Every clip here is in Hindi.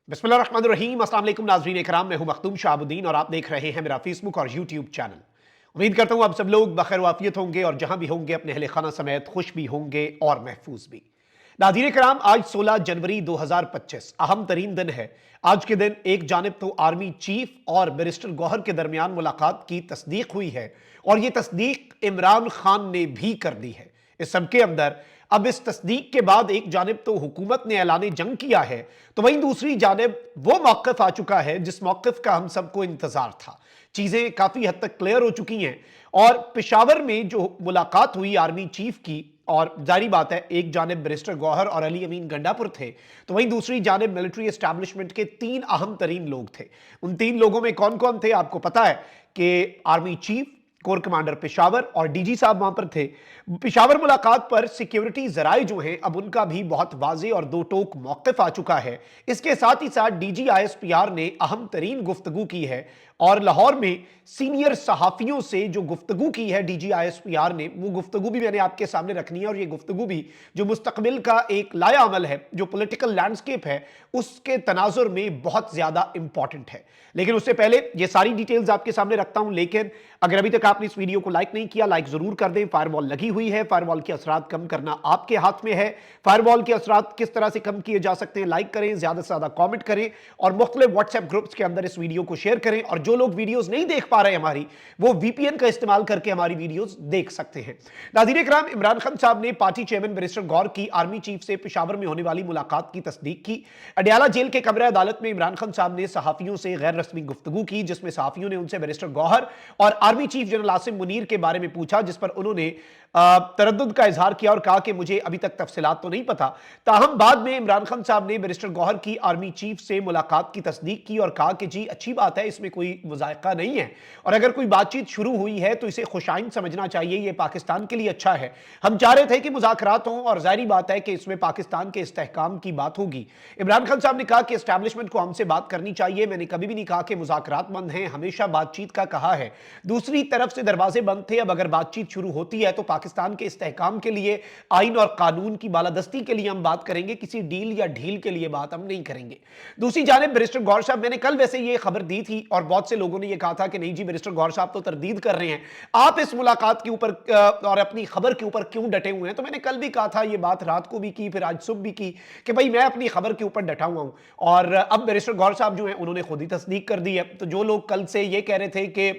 बिस्मिल्लाहिर्रहमानिर्रहीम। अस्सलाम वालेकुम नाज़रीन इकराम, मैं हूं मखदूम शाहबुद्दीन और आप देख रहे हैं मेरा फेसबुक और यूट्यूब चैनल। उम्मीद करता हूं आप सब लोग बखैर वाफियत होंगे और जहां भी होंगे अपने अहले खाना समेत खुश भी होंगे और महफूज भी। नाज़रीन इकराम, आज 16 जनवरी 2025 अहम तरीन दिन है। आज के दिन एक जानिब तो आर्मी चीफ और बैरिस्टर गौहर के दरमियान मुलाकात की तस्दीक हुई है और यह तस्दीक इमरान खान ने भी कर दी है। इस सबके अंदर अब इस तस्दीक के बाद एक जानिब तो हुकूमत ने ऐलान जंग किया है, तो वहीं दूसरी जानिब वो मौक़िफ़ आ चुका है जिस मौक़िफ़ का हम सबको इंतजार था। चीजें काफी हद तक क्लियर हो चुकी हैं और पेशावर में जो मुलाकात हुई आर्मी चीफ की, और जारी बात है एक जानिब बैरिस्टर गौहर और अली अमीन गंडापुर थे, तो वहीं दूसरी जानिब मिलिट्री एस्टैब्लिशमेंट के 3 अहम तरीन लोग थे। उन 3 लोगों में कौन कौन थे आपको पता है कि army chief, core commander Peshawar और डीजी साहब वहां पर थे। पेशावर मुलाकात पर सिक्योरिटी जराए जो हैं अब उनका भी बहुत वाजे और दो टोक मौक़िफ़ आ चुका है। इसके साथ ही साथ डीजी आईएसपीआर ने अहम तरीन गुफ्तगू की है और लाहौर में सीनियर सहाफियों से जो गुफ्तगू की है डीजी आईएसपीआर ने, वो गुफ्तगू भी मैंने आपके सामने रखनी है और ये गुफ्तगू भी जो मुस्तकबिल का एक लाया अमल है, जो पॉलिटिकल लैंडस्केप है, उसके तनाजुर में बहुत ज्यादा इंपॉर्टेंट है। लेकिन उससे पहले ये सारी डिटेल्स आपके सामने रखता हूं। लेकिन अगर अभी तक आपने इस वीडियो को लाइक नहीं किया, लाइक जरूर कर दें। फायरवॉल लगी हुई है, फायरवॉल के असरात कम करना आपके हाथ में है। फायरवॉल के असरात किस तरह से कम किए जा सकते हैं, लाइक करें, ज्यादा से ज्यादा कॉमेंट करें और मुख्तलिफ व्हाट्सएप ग्रुप्स के अंदर इस वीडियो को शेयर करें। और जो लोग वीडियोस नहीं देख पा रहे हमारी, वो वीपीएन का इस्तेमाल करके हमारी वीडियोस देख सकते हैं। नाज़रीन इकराम, इमरान खान साहब ने पार्टी चेयरमैन बैरिस्टर गौहर की आर्मी चीफ से पेशावर में होने वाली मुलाकात की तस्दीक की। अडयाला जेल के कमरे अदालत में इमरान खान साहब ने सहाफियों से गैर रस्मी गुफ्तगू की, जिसमें सहाफियों ने उनसे बैरिस्टर गौहर और army chief general Asim Munir के बारे में पूछा, जिस पर उन्होंने तरद्दुद का इजहार किया और कहा कि मुझे अभी तक तफसीलात तो नहीं पता। ताहम बाद में इमरान खान साहब ने बैरिस्टर गौहर की आर्मी चीफ से मुलाकात की तस्दीक की और कहा कि जी अच्छी बात है, इसमें कोई मुज़ायका नहीं है और अगर कोई बातचीत शुरू हुई है तो इसे खुशाइन समझना चाहिए, यह पाकिस्तान के लिए अच्छा है। हम चाह रहे थे कि मुज़ाकरात हों और जाहिर बात है कि इसमें पाकिस्तान के इस्तेहकाम की बात होगी। इमरान खान साहब ने कहा कि एस्टैब्लिशमेंट को हमसे बात करनी चाहिए, मैंने कभी भी नहीं कहा कि मुज़ाकरात बंद हैं, हमेशा बातचीत का कहा है। दूसरी तरफ से दरवाजे बंद थे, अब अगर बातचीत शुरू होती है तो पाकिस्तान के इस्तेहकाम के लिए, आइन और कानून की बालादस्ती के लिए हम बात करेंगे, किसी डील या ढील के लिए बात हम नहीं करेंगे। दूसरी जानिब बैरिस्टर गौहर साहब, मैंने कल वैसे ये खबर दी थी और बहुत से लोगों ने यह कहा था कि नहीं जी बैरिस्टर गौहर साहब तो तरदीद कर रहे हैं, आप इस मुलाकात के ऊपर और अपनी खबर के ऊपर क्यों डटे हुए हैं। तो मैंने कल भी कहा था, ये बात रात को भी की, फिर आज सुबह भी की कि भाई मैं अपनी खबर के ऊपर डटा हुआ हूं और अब बैरिस्टर गौहर साहब जो हैं उन्होंने खुद ही तस्दीक कर दी है। तो जो लोग कल से ये कह रहे थे कि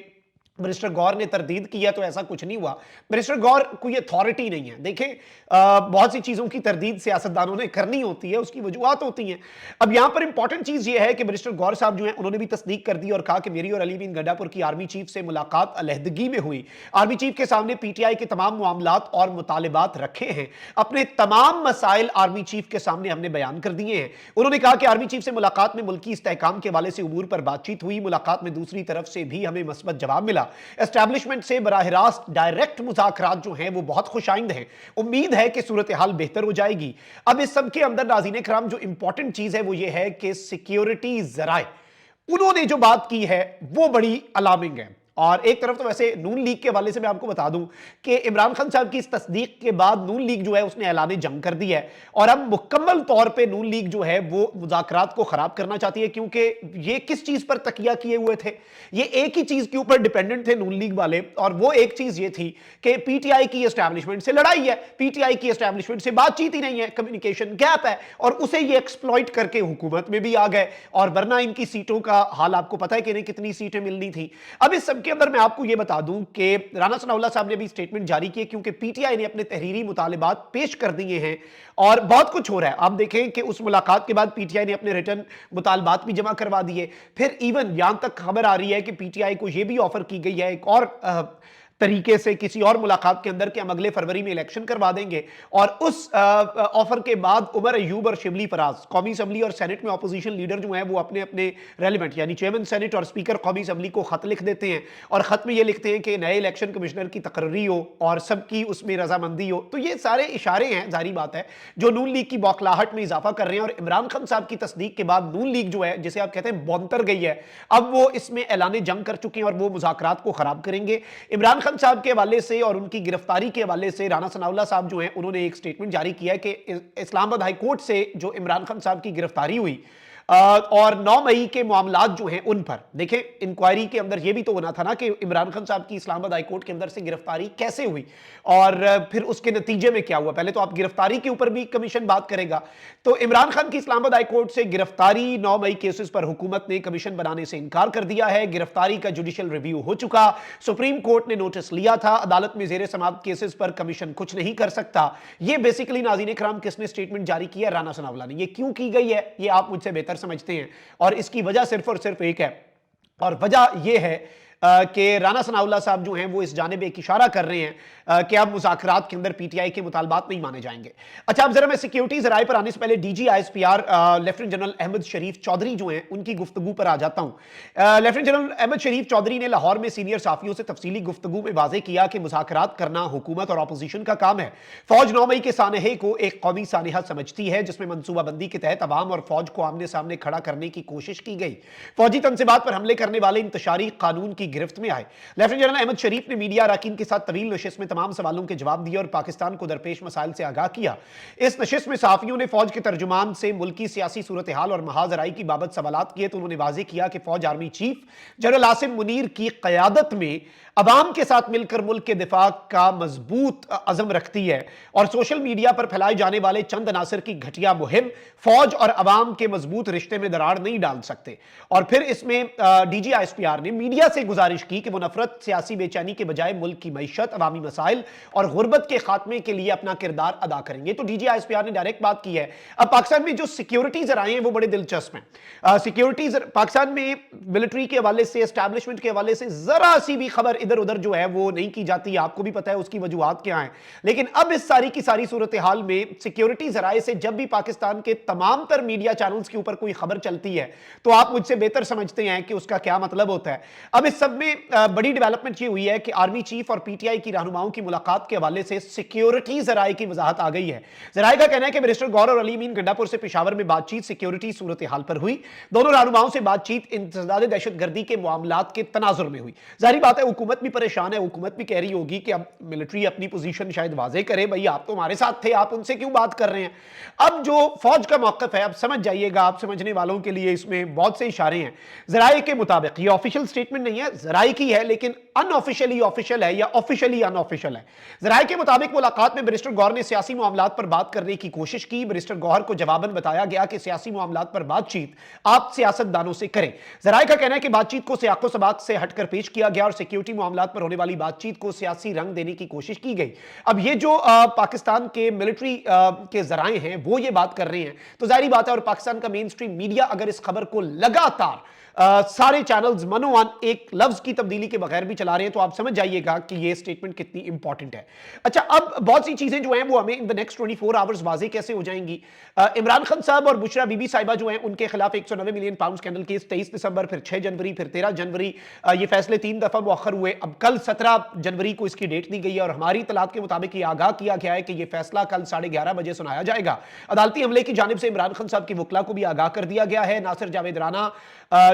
बैरिस्टर गौहर ने तरदीद किया, तो ऐसा कुछ नहीं हुआ। बैरिस्टर गौहर कोई अथॉरिटी नहीं है। देखें, बहुत सी चीजों की तरदीद सियासतदानों ने करनी होती है, उसकी वजूहत होती हैं। अब यहां पर इंपॉर्टेंट चीज यह है कि बैरिस्टर गौहर साहब जो हैं उन्होंने भी तस्दीक कर दी और कहा कि मेरी और अली बिन गंडापुर की आर्मी चीफ से मुलाकात अलहदगी में हुई। आर्मी चीफ के सामने पीटीआई के तमाम मामलात और मुतालिबात रखे हैं, अपने तमाम मसाइल आर्मी चीफ के सामने हमने बयान कर दिए हैं। उन्होंने कहा कि आर्मी चीफ से मुलाकात में मुल्की इस्तेहकाम के हवाले से उमूर पर बातचीत हुई। मुलाकात में दूसरी तरफ से भी हमें मस्बत जवाब मिला। एस्टैब्लिशमेंट से बराह रास्त डायरेक्ट मुज़ाकरात जो हैं वो बहुत खुशाइंद हैं। उम्मीद है कि सूरत हाल बेहतर हो जाएगी। अब इस सब के अंदर नाज़रीन इकराम जो इंपॉर्टेंट चीज है वो ये है कि सिक्योरिटी जराए उन्होंने जो बात की है वो बड़ी अलार्मिंग है। और एक तरफ तो वैसे नून लीग के हवाले से मैं आपको बता दूं कि इमरान खान साहब की इस तस्दीक के बाद नून लीग जो है उसने ऐलान जंग कर दिया है और अब मुकम्मल तौर पे नून लीग जो है वो मुज़ाकरात को खराब करना चाहती है, क्योंकि ये किस चीज पर तकिया किए हुए थे, ये एक ही चीज के ऊपर डिपेंडेंट थे नून लीग वाले, और वो एक चीज ये थी कि पीटीआई की एस्टैब्लिशमेंट से लड़ाई है, पीटीआई की एस्टैब्लिशमेंट से बातचीत ही नहीं है, कम्युनिकेशन गैप है, और उसे ये एक्सप्लॉइट करके हुकूमत में भी आ गए। और वरना इनकी सीटों का हाल आपको पता है कि इन्हें कितनी सीटें मिलनी थी। अब इस सबके अंदर मैं आपको यह बता दूं कि राना सनाउल्लाह साहब ने भी स्टेटमेंट जारी की है, क्योंकि पीटीआई ने अपने तहरीरी मुतालिबात पेश कर दिए हैं और बहुत कुछ हो रहा है। आप देखें कि उस मुलाकात के बाद पीटीआई ने अपने रिटर्न मुतालबात भी जमा करवा दिए। फिर इवन यहां तक खबर आ रही है कि पीटीआई को यह भी ऑफर की गई है एक और तरीके से किसी और मुलाकात के अंदर कि हम अगले फरवरी में इलेक्शन करवा देंगे, और उस ऑफर के बाद उमर अयूब और शिबली फराज, कौमी असम्बली और सेनेट में अपोजिशन लीडर जो हैं वो अपने अपने रेलिवेंट यानी चेयरमैन सेनेट और स्पीकर कौमी असम्बली को खत लिख देते हैं और खत में ये लिखते हैं कि नए इलेक्शन कमिश्नर की तकर्री हो और सबकी उसमें रजामंदी हो। तो ये सारे इशारे हैं, जारी बात है, जो नून लीग की बौखलाहट में इजाफा कर रहे हैं। और इमरान खान साहब की तस्दीक के बाद नून लीग जो है, जिसे आप कहते हैं बौंतर गई है, अब वो इसमें ऐलान जंग कर चुके हैं और वो मुज़ाकरात को खराब करेंगे। इमरान खान साहब के हवाले से और उनकी गिरफ्तारी के हवाले से राना सनाउल्लाह साहब जो हैं उन्होंने एक स्टेटमेंट जारी किया है कि इस्लामाबाद हाई कोर्ट से जो इमरान खान साहब की गिरफ्तारी हुई, और 9 मई के मामलात जो हैं उन पर देखें, इंक्वायरी के अंदर यह भी तो होना था ना कि इमरान खान साहब की इस्लामाबाद हाई कोर्ट के अंदर से गिरफ्तारी कैसे हुई और फिर उसके नतीजे में क्या हुआ। पहले तो आप गिरफ्तारी के ऊपर भी कमीशन बात करेगा। तो इमरान खान की इस्लामाबाद हाई कोर्ट से गिरफ्तारी 9 मई केसेस पर हुकूमत ने कमीशन बनाने से इनकार कर दिया है। गिरफ्तारी का जुडिशियल रिव्यू हो चुका, सुप्रीम कोर्ट ने नोटिस लिया था, अदालत में जेर समाअत केसेस पर कमीशन कुछ नहीं कर सकता। यह बेसिकली नाज़रीन इकराम किसने स्टेटमेंट जारी किया? राना सनाउल्लाह ने। यह क्यों की गई है यह आप मुझसे बेहतर समझते हैं और इसकी वजह सिर्फ और सिर्फ एक है और वजह यह है कि राना सनाउल्लाह साहब जो हैं वो इस जानिब एक इशारा कर रहे हैं कि अब मुज़ाकरात के अंदर पीटीआई के मुतालबात नहीं माने जाएंगे। अच्छा, अब जरा मैं सिक्योरिटीज राय पर आने से पहले DG ISPR lieutenant general Ahmed Sharif Chaudhry जो हैं उनकी गुफ्तगू पर आ जाता हूं। लेफ्टिनेंट जनरल अहमद शरीफ चौधरी ने लाहौर में सीनियर साफियों से तफसीली गुफ्तगू में वाजे किया कि मुज़ाकरात करना हुकूमत और अपोजिशन का काम है। फौज 9 मई के सानहे को एक कौमी सानहा समझती है जिसमें मनसूबाबंदी के तहत अवाम और फौज को आमने सामने खड़ा करने की कोशिश की गई। फौजी तनसीबात पर हमले करने वाले इंतशारी कानून की गिरफ्त में आए। लेफ्टिनेंट जनरल अहमद शरीफ ने मीडिया अरकान के साथ तवील नशिस्त में तमाम सवालों के जवाब दिए और पाकिस्तान को दरपेश मसाइल से आगाह किया। इस नशिस्त में सहाफियों ने फौज के तर्जुमान से मुल्की सियासी सूरत हाल और महाजराई की बाबत सवालात किए तो उन्होंने वाजे किया कि फौज army chief general Asim Munir की क़यादत में अवाम के साथ मिलकर मुल्क के दिफा का मजबूत अज़म रखती है और सोशल मीडिया पर फैलाए जाने वाले चंद अनासर की घटिया मुहिम फौज और अवाम के मजबूत रिश्ते में दरार नहीं डाल सकते। और फिर इसमें डीजी आईएसपीआर ने मीडिया से गुजारिश की कि वो नफरत, सियासी बेचैनी के बजाय मुल्क की मईशत, अवामी मसाइल और गुर्बत के खात्मे के लिए अपना किरदार अदा करेंगे। तो डीजी आईएसपीआर ने डायरेक्ट बात की है। अब पाकिस्तान में जो सिक्योरिटी जराए हैं वो बड़े दिलचस्प हैं। सिक्योरिटी पाकिस्तान में मिलिट्री के हवाले से, एस्टैब्लिशमेंट के हवाले से जरा सी भी खबर इधर उधर जो है वो नहीं की जाती है। आपको भी पता है उसकी वजूहात क्या है। लेकिन अब इस सारी की सारी सूरत हाल में सिक्योरिटी जराए से जब भी पाकिस्तान के तमाम तर मीडिया चैनल्स के ऊपर कोई खबर चलती है तो आप मुझसे बेहतर समझते हैं कि उसका क्या मतलब होता है। अब इस सब में बड़ी डेवलपमेंट ये हुई है कि आर्मी चीफ और पीटीआई की रहनुमाओं की मुलाकात के हवाले से सिक्योरिटी जराए की वजाहत आ गई है। जराए का कहना है कि बैरिस्टर गौहर और अली मीन गंडापुर से पेशावर में बातचीत सिक्योरिटी सूरत हाल पर हुई। दोनों रहनुमाओं से बातचीत इंसदाद दहशतगर्दी के मामलात के तनाजुर में हुई। जाहिर बात है हुकूमत भी परेशान है। हुकूमत भी कह रही होगी कि अब मिलिट्री अपनी पोजीशन शायद वाजे करे, भाई आप तो हमारे साथ थे, आप उनसे क्यों बात कर रहे हैं। अब जो फौज का मौकफ है, अब समझ जाइएगा, आप समझने वालों के लिए इसमें बहुत से इशारे हैं। जराए के मुताबिक ये ऑफिशियल स्टेटमेंट नहीं है, जराए की है लेकिन अनऑफिशियली ऑफिशियल है या ऑफिशियली अनऑफिशियल है। जराए के मुताबिक मुलाकात में बैरिस्टर गौहर ने सियासी मामलात पर बात करने की कोशिश की। बैरिस्टर गौहर को जवाबन बताया गया कि सियासी मामलात पर बातचीत आप सियासतदानों से करें। जराए का कहना है कि बातचीत को सियाको सबाक से हटकर पेश किया गया और सिक्योरिटी मामलात पर होने वाली बातचीत को सियासी रंग देने की कोशिश की गई। अब ये जो पाकिस्तान के मिलिट्री के जराए हैं वो ये बात कर रहे हैं तो जाहिर बात है, और पाकिस्तान का मेन स्ट्रीम मीडिया अगर इस खबर को लगातार सारे चैनल्स मनोवन एक लफ्ज की तब्दीली के बगैर भी चला रहे हैं तो आप समझ जाइएगा कि ये स्टेटमेंट कितनी इंपॉर्टेंट है। अच्छा, अब बहुत सी चीजें जो हैं वो हमें इन द नेक्स्ट 24 आवर्स वाजे कैसे हो जाएंगी। इमरान खान साहब और बुशरा बीबी साहिबा जो हैं उनके खिलाफ 190 मिलियन पाउंड स्कैंडल केस 23 दिसंबर, फिर 6 जनवरी, फिर 13 जनवरी, ये फैसले 3 दफा मुअख्खर हुए। अब कल 17 जनवरी को इसकी डेट दी गई है और हमारी इत्तलात के मुताबिक ये आगाह किया गया है कि यह फैसला कल 11:30 बजे सुनाया जाएगा। अदालती हमले की जानिब से इमरान खान साहब की वकला को भी आगाह कर दिया गया है। नासिर जावेद राना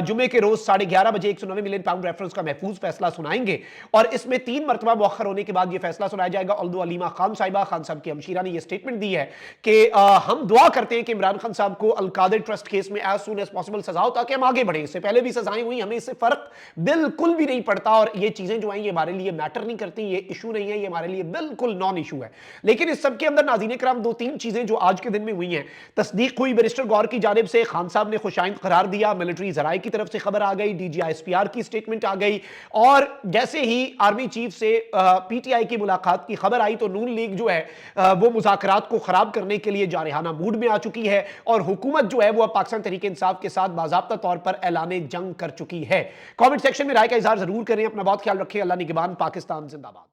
जुमे के रोज 11:30 बजे 190 मिलियन पाउंड रेफरेंस का महफूज फैसला सुनाएंगे और इसमें 3 मरतबा मुअख्खर होने के बाद यह फैसला सुनाया जाएगा। ऑल्दो अलीमा खान साहिबा, खान साहब की हमशीरा ने यह स्टेटमेंट दी है कि हम दुआ करते हैं कि इमरान खान साहब को अलकादिर ट्रस्ट केस में एज सून एज पॉसिबल सजा हो ताकि हम आगे बढ़े। इससे पहले भी सजाएं हुई, हमें इससे फर्क बिल्कुल भी नहीं पड़ता और ये चीजें जो हैं ये हमारे लिए मैटर नहीं करती, ये इशू नहीं है, ये हमारे लिए बिल्कुल नॉन इशू है। लेकिन इस सब के अंदर नाज़रीन इकराम 2-3 चीजें जो आज के दिन में हुई हैं। तस्दीक हुई बैरिस्टर गौहर की जानिब से, खान साहब ने खुशाइंद करार दिया, मिलिट्री जराए की तरफ से खबर आ गई, डीजी आईएसपीआर की स्टेटमेंट आ गई और जैसे ही आर्मी चीफ से पीटीआई की मुलाकात की खबर आई तो नून लीग जो है वो मुज़ाकरात को खराब करने के लिए जारहाना मूड में आ चुकी है और हुकूमत जो है वो अब पाकिस्तान तहरीक इंसाफ के साथ बाज़ाब्ता तौर पर ऐलाने जंग कर चुकी है। कमेंट सेक्शन में राय का इजहार जरूर करें। अपना बहुत ख्याल रखें। अल्लाह निगहबान। पाकिस्तान जिंदाबाद।